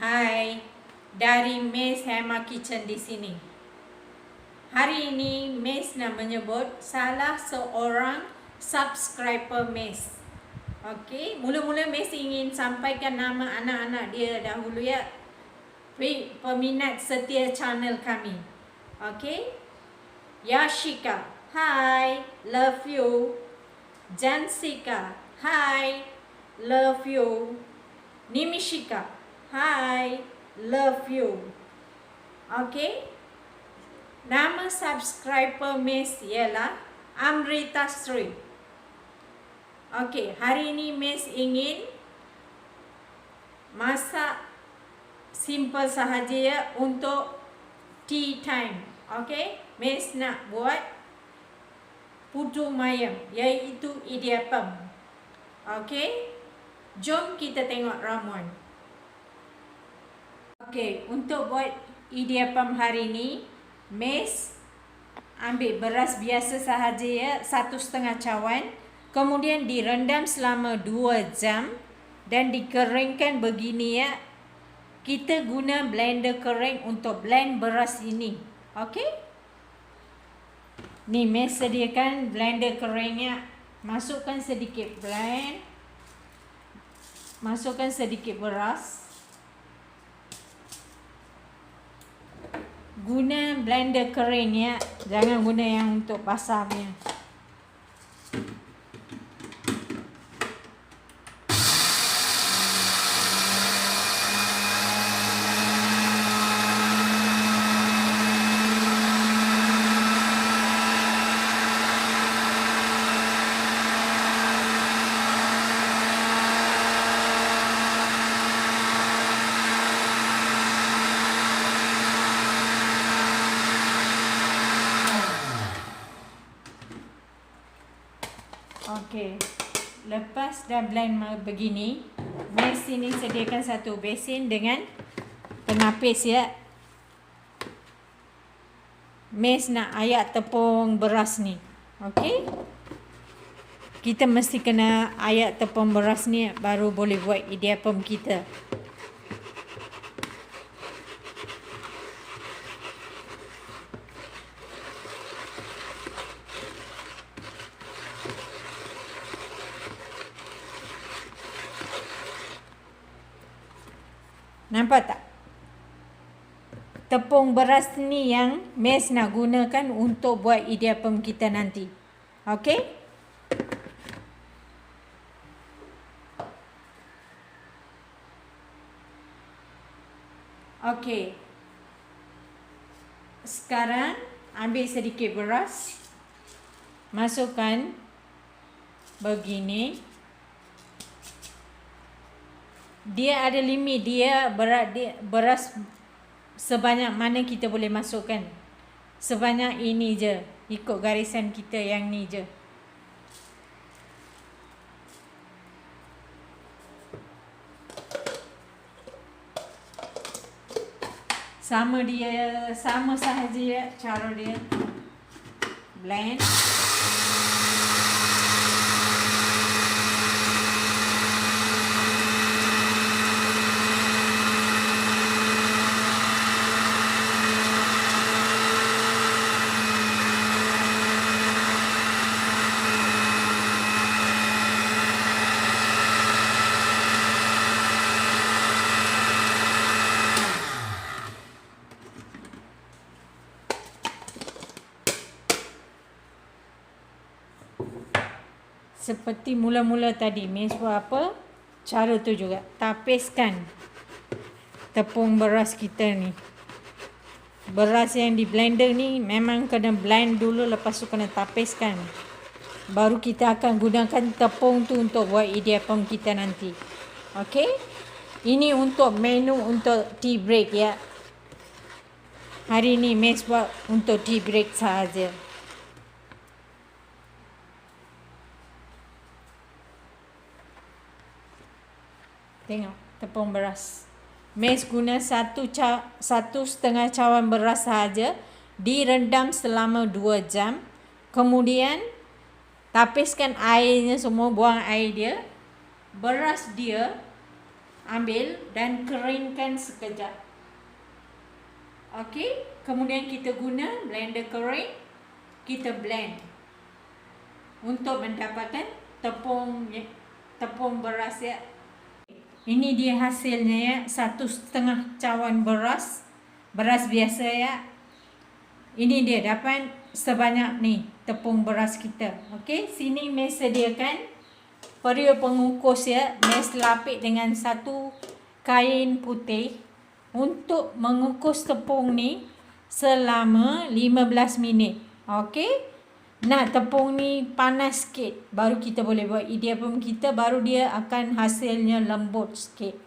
Hai, dari Miss Hema Kitchen di sini. Hari ini Miss nak menyebut salah seorang subscriber Miss. Okey, mula-mula Miss ingin sampaikan nama anak-anak dia dahulu ya. Peminat setia channel kami. Okey. Yashika, hi, love you. Jansika, hi, love you. Nimishika, hi, love you. Okay. Nama subscriber Miss ialah Amrita Sri. Okay, hari ini Miss ingin masak simple sahaja ya untuk tea time. Okay, Miss nak buat putu mayam, iaitu idiyappam. Okay, jom kita tengok ramuan. Okey, untuk buat idiyappam hari ini, Miss ambil beras biasa sahaja ya, 1,5 cawan. Kemudian direndam selama 2 jam dan dikeringkan begini ya. Kita guna blender kering untuk blend beras ini. Okey? Ni Miss sediakan blender keringnya. Masukkan sedikit blend. Masukkan sedikit beras. Guna blender kering ya, jangan guna yang untuk basah punya. Okey, lepas dah blend begini, Miss sini sediakan satu besin dengan penapis ya. Miss nak ayak tepung beras ni. Okey, kita mesti kena ayak tepung beras ni baru boleh buat idiyappam kita. Nampak tak? Tepung beras ni yang Miss nak gunakan untuk buat idiyappam kita nanti. Okey? Okey. Sekarang ambil sedikit beras. Masukkan begini. Dia ada limit, beras sebanyak mana kita boleh masukkan. Sebanyak ini je, ikut garisan kita yang ni je. Sama sahaja ya cara dia. Blend. Seperti mula-mula tadi, Miss buat apa? Cara tu juga. Tapiskan tepung beras kita ni. Beras yang di blender ni memang kena blend dulu, lepas tu kena tapiskan. Baru kita akan gunakan tepung tu untuk buat idiyappam kita nanti. Okey? Ini untuk menu untuk tea break ya. Hari ni Miss buat untuk tea break sahaja. Tengok tepung beras. Miss guna 1,5 cawan beras sahaja, direndam selama 2 jam. Kemudian tapiskan airnya semua, buang air dia. Beras dia ambil dan keringkan sekejap. Okey, kemudian kita guna blender kering, kita blend untuk mendapatkan tepung beras ya. Ini dia hasilnya ya, 1,5 cawan beras biasa ya. Ini dia dapat sebanyak ni tepung beras kita. Okey, sini Mes sediakan periuk pengukus ya. Mes lapik dengan satu kain putih untuk mengukus tepung ni selama 15 minit. Okey. Nak tepung ni panas sikit baru kita boleh buat idiappam kita, baru dia akan hasilnya lembut sikit.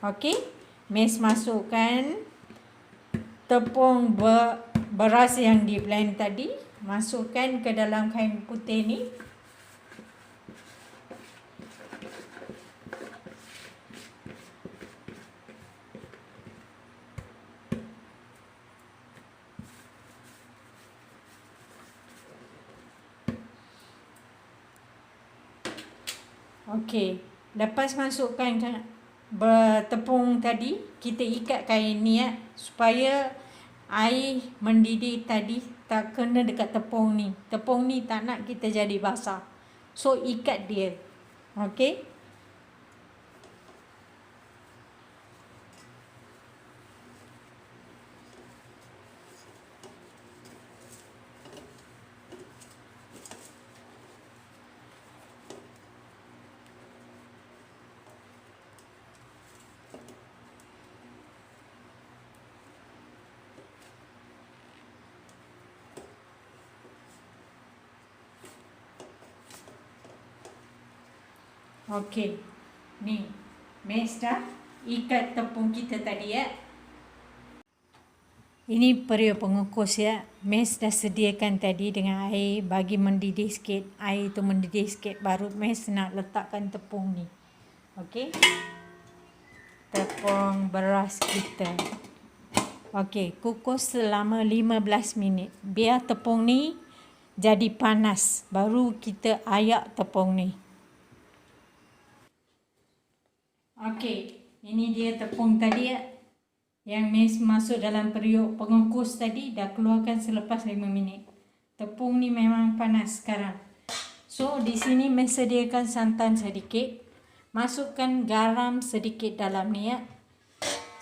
Okey. Mes masukkan tepung beras yang di blend tadi, masukkan ke dalam kain putih ni. Okey, lepas masukkan tepung tadi, kita ikat kain ni ya, supaya air mendidih tadi tak kena dekat tepung ni. Tepung ni tak nak kita jadi basah. So ikat dia. Okey. Okey. Ni Mes dah ikat tepung kita tadi ya. Ini periuk pengukus ya. Mes dah sediakan tadi dengan air, bagi mendidih sikit. Air tu mendidih sikit baru Mes nak letakkan tepung ni. Okey. Tepung beras kita. Okey, kukus selama 15 minit. Biar tepung ni jadi panas, baru kita ayak tepung ni. Okey, ini dia tepung tadi ya, yang Mes masuk dalam periuk pengukus tadi, dah keluarkan selepas 5 minit. Tepung ni memang panas sekarang. So di sini Mes sediakan santan sedikit, masukkan garam sedikit dalam ni ya.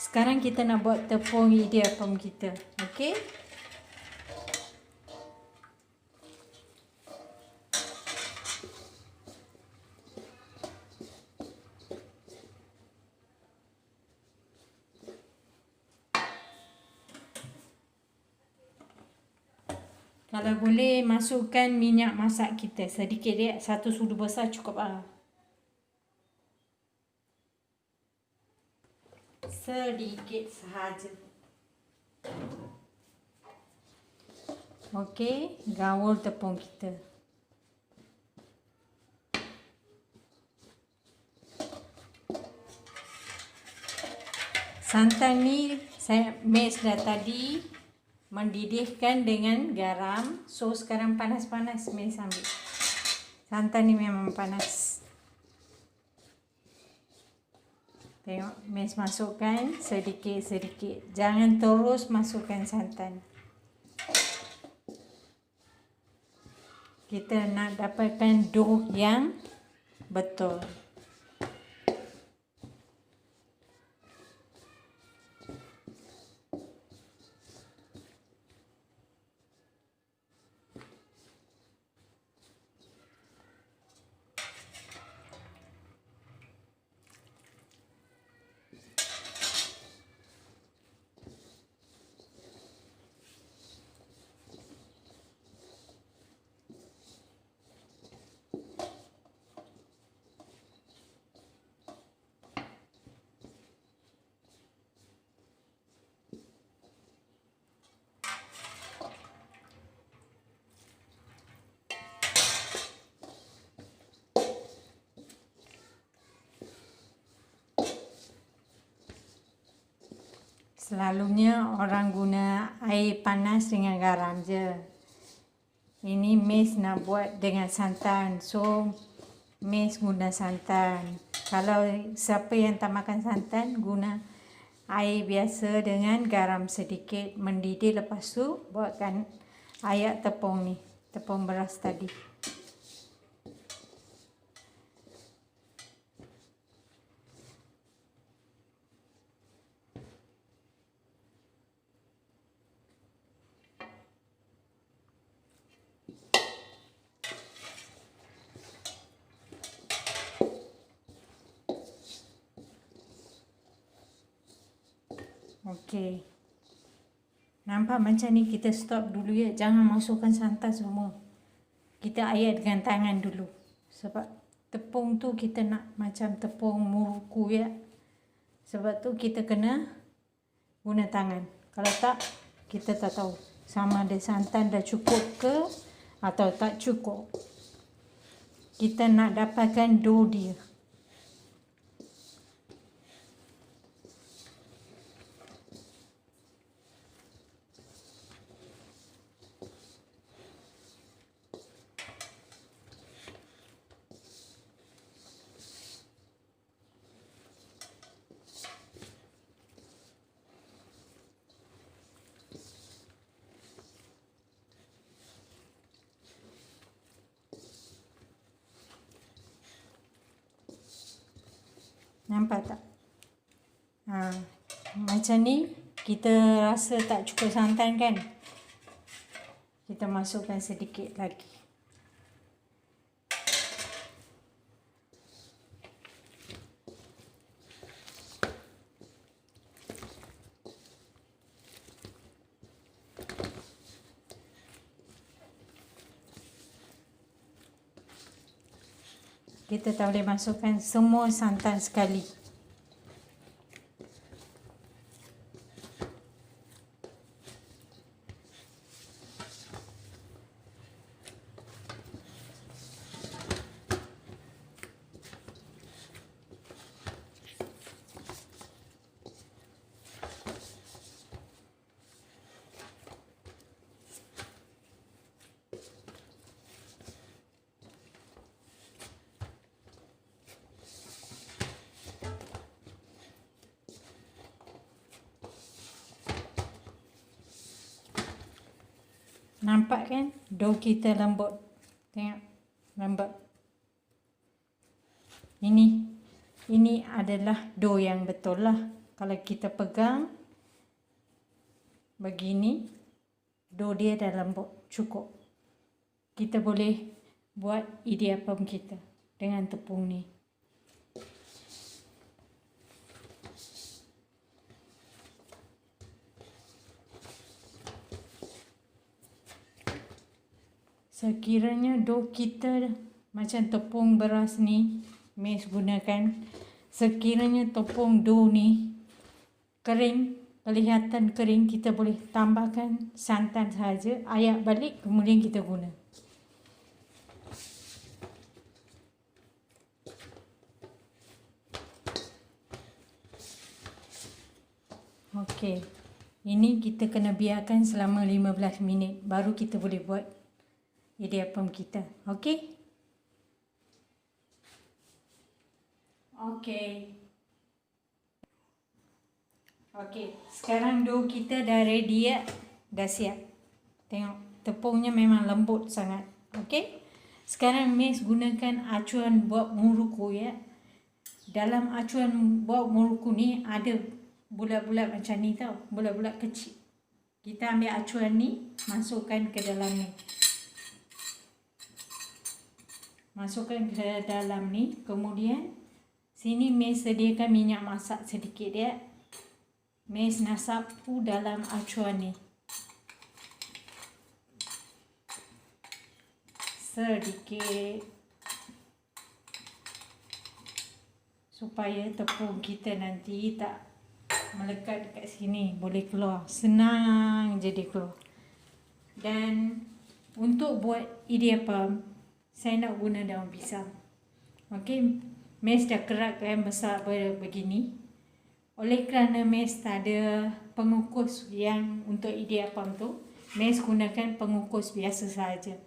Sekarang kita nak buat tepung idiappam kita. Okey. Kalau boleh masukkan minyak masak kita sedikit ya, 1 sudu besar cukup lah. Sedikit sahaja. Okey, gaul tepung kita. Santan ni Mes dah tadi mendidihkan dengan garam. So sekarang panas-panas Mes ambil. Santan ni memang panas. Tengok, Mes masukkan sedikit-sedikit. Jangan terus masukkan santan. Kita nak dapatkan dough yang betul. Selalunya orang guna air panas dengan garam je. Ini Mes nak buat dengan santan. So Mes guna santan. Kalau siapa yang tak makan santan, guna air biasa dengan garam sedikit, mendidih. Lepas tu buatkan ayak tepung ni, tepung beras tadi. Okey. Nampak macam ni, kita stop dulu ya. Jangan masukkan santan semua. Kita ayak dengan tangan dulu. Sebab tepung tu kita nak macam tepung muruku ya. Sebab tu kita kena guna tangan. Kalau tak, kita tak tahu sama ada santan dah cukup ke atau tak cukup. Kita nak dapatkan dough dia. Nampak tak? Macam ni kita rasa tak cukup santan kan? Kita masukkan sedikit lagi. Kita tak boleh masukkan semua santan sekali. Nampak kan? Dough kita lembut. Tengok. Lembut. Ini adalah dough yang betul lah. Kalau kita pegang begini, dough dia dah lembut. Cukup. Kita boleh buat idiyappam kita dengan tepung ni. Sekiranya dough kita macam tepung beras ni, Miss gunakan. Sekiranya tepung dough ni kering, kelihatan kering, kita boleh tambahkan santan saja, ayak balik, kemudian kita guna. Okey. Ini kita kena biarkan selama 15 minit baru kita boleh buat idiyappam kita. Okey? Okey. Okey, sekarang dough kita dah ready ya. Dah siap. Tengok, tepungnya memang lembut sangat. Okey? Sekarang Miss gunakan acuan buat muruku ya. Dalam acuan buat muruku ni ada bulat-bulat macam ni tau. Bulat-bulat kecil. Kita ambil acuan ni, masukkan ke dalam ni. Masukkan ke dalam ni. Kemudian sini Miss sediakan minyak masak sedikit ya. Miss nak sapu dalam acuan ni. Sedikit. Supaya tepung kita nanti tak melekat dekat sini. Boleh keluar. Senang je dia keluar. Dan untuk buat idiyappam, saya nak guna daun pisang. Okey, Miss dah keratkan besar begini. Oleh kerana Miss tak ada pengukus yang untuk idiyappam tu, Miss gunakan pengukus biasa saja.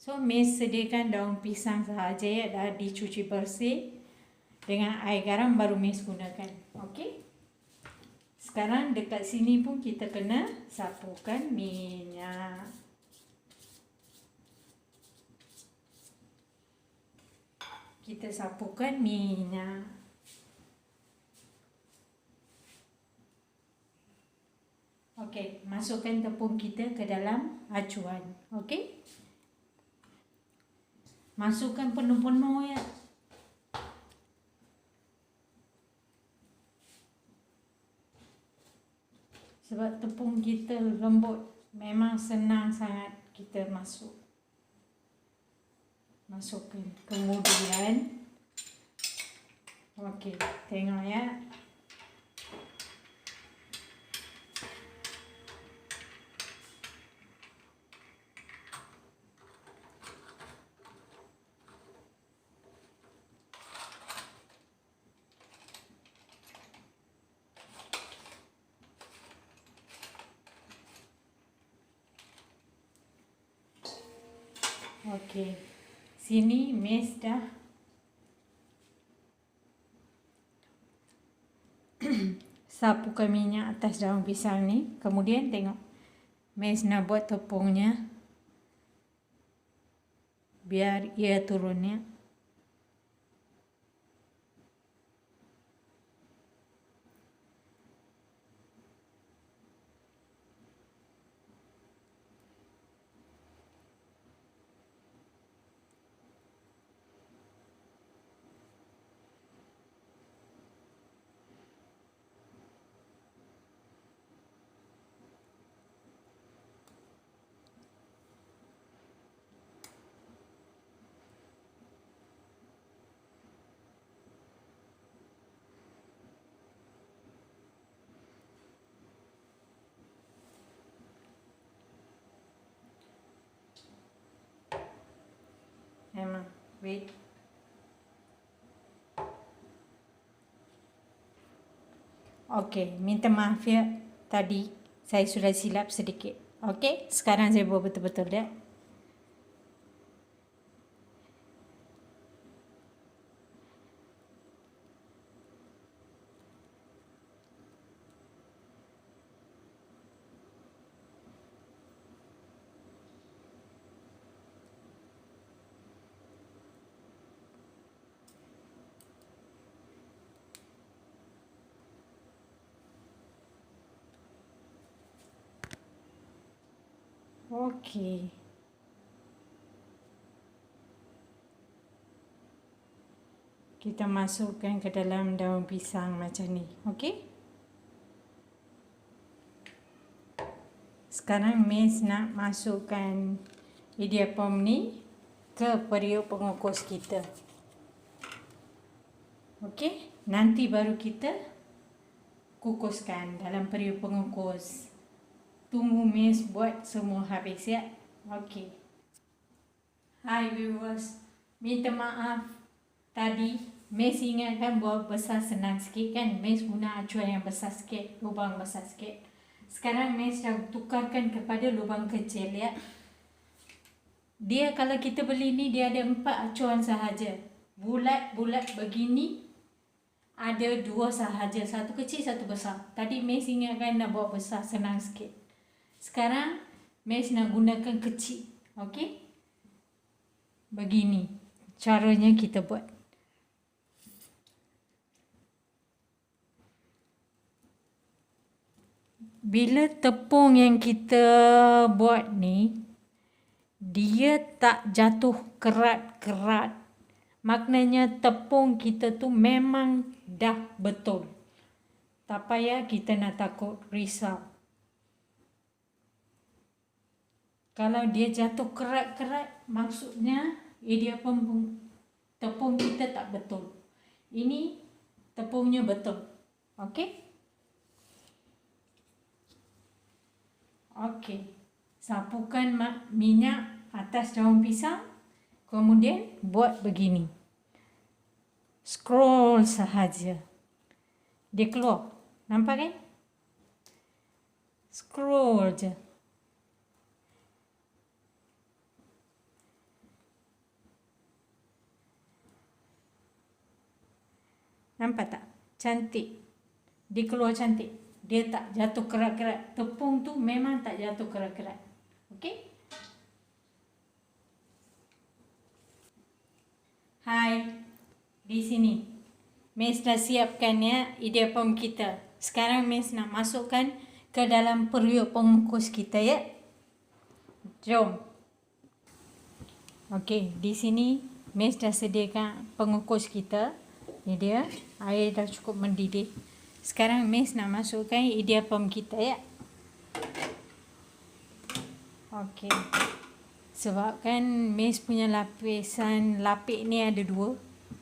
So, Miss sediakan daun pisang sahaja ya, dah dicuci bersih dengan air garam baru Miss gunakan. Okey. Sekarang dekat sini pun kita kena sapukan minyak. Kita sapukan minyak. Okey, masukkan tepung kita ke dalam acuan. Okey? Masukkan penuh-penuh ya. Sebab tepung kita lembut, memang senang sangat kita masukkan. Kemudian, okey, tengok ya. Okey, sini Miss dah sapukan minyak atas daun pisang ni. Kemudian tengok, Miss nak buat tepungnya biar ia turun ya. Memang, wait. Okey, minta maaf ya. Tadi saya sudah silap sedikit. Okey, sekarang saya buat betul-betul ya. Okey. Kita masukkan ke dalam daun pisang macam ni. Okey? Sekarang Miss nak masukkan idiapam ni ke periuk pengukus kita. Okey? Nanti baru kita kukuskan dalam periuk pengukus. Tunggu Miss buat semua habis ya. Okey. Hai viewers. Minta maaf. Tadi Miss ingatkan buat besar senang sikit kan. Miss guna acuan yang besar sikit. Lubang besar sikit. Sekarang Miss dah tukarkan kepada lubang kecil ya. Dia kalau kita beli ni dia ada 4 acuan sahaja. Bulat-bulat begini. Ada 2 sahaja. Satu kecil, satu besar. Tadi Miss ingatkan nak buat besar senang sikit. Sekarang Miss nak gunakan kecil. Okey? Begini caranya kita buat. Bila tepung yang kita buat ni dia tak jatuh kerat-kerat, maknanya tepung kita tu memang dah betul. Tak payah kita nak takut risau. Kalau dia jatuh kerat-kerat, maksudnya tepung kita tak betul. Ini tepungnya betul. Okey? Okey. Sapukan minyak atas daun pisang. Kemudian buat begini. Scroll sahaja. Dia keluar. Nampak kan? Scroll je. Nampak tak? Cantik. Dia keluar cantik. Dia tak jatuh kerat-kerat. Tepung tu memang tak jatuh kerat-kerat. Okey? Hai. Di sini. Miss dah siapkan ya idiapam kita. Sekarang Miss nak masukkan ke dalam periuk pengukus kita ya. Jom. Okey, di sini Miss dah sediakan pengukus kita. Ini dia, air dah cukup mendidih. Sekarang Miss nak masukkan idiapam kita ya. Okey. Sebabkan Miss punya lapisan lapik ni ada 2.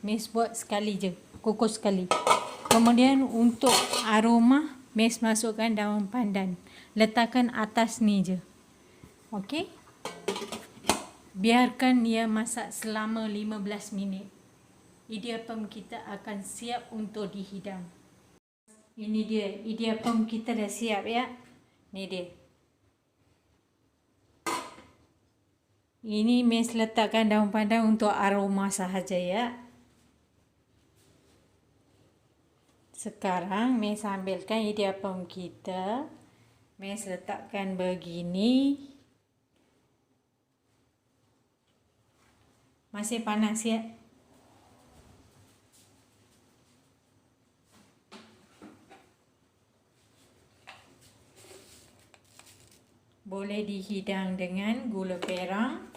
Miss buat sekali je, kukus sekali. Kemudian untuk aroma, Miss masukkan daun pandan. Letakkan atas ni je. Okey. Biarkan ia masak selama 15 minit. Idiapam kita akan siap untuk dihidang. Ini dia, idiapam kita dah siap ya. Ini dia. Ini Miss letakkan daun pandan untuk aroma sahaja ya. Sekarang Miss ambilkan idiapam kita. Miss letakkan begini. Masih panas ya. Boleh dihidang dengan gula perang.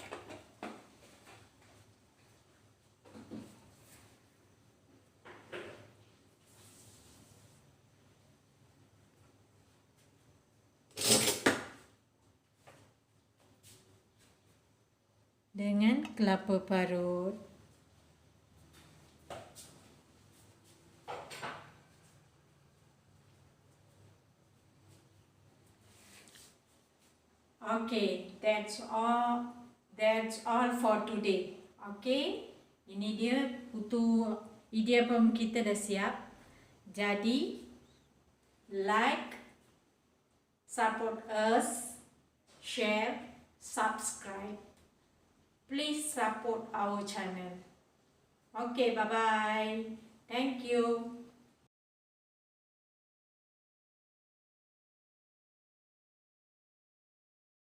Dengan kelapa parut. Okay, that's all for today. Okay, ini dia putu idiapam kita dah siap. Jadi, like, support us, share, subscribe. Please support our channel. Okay, bye-bye. Thank you.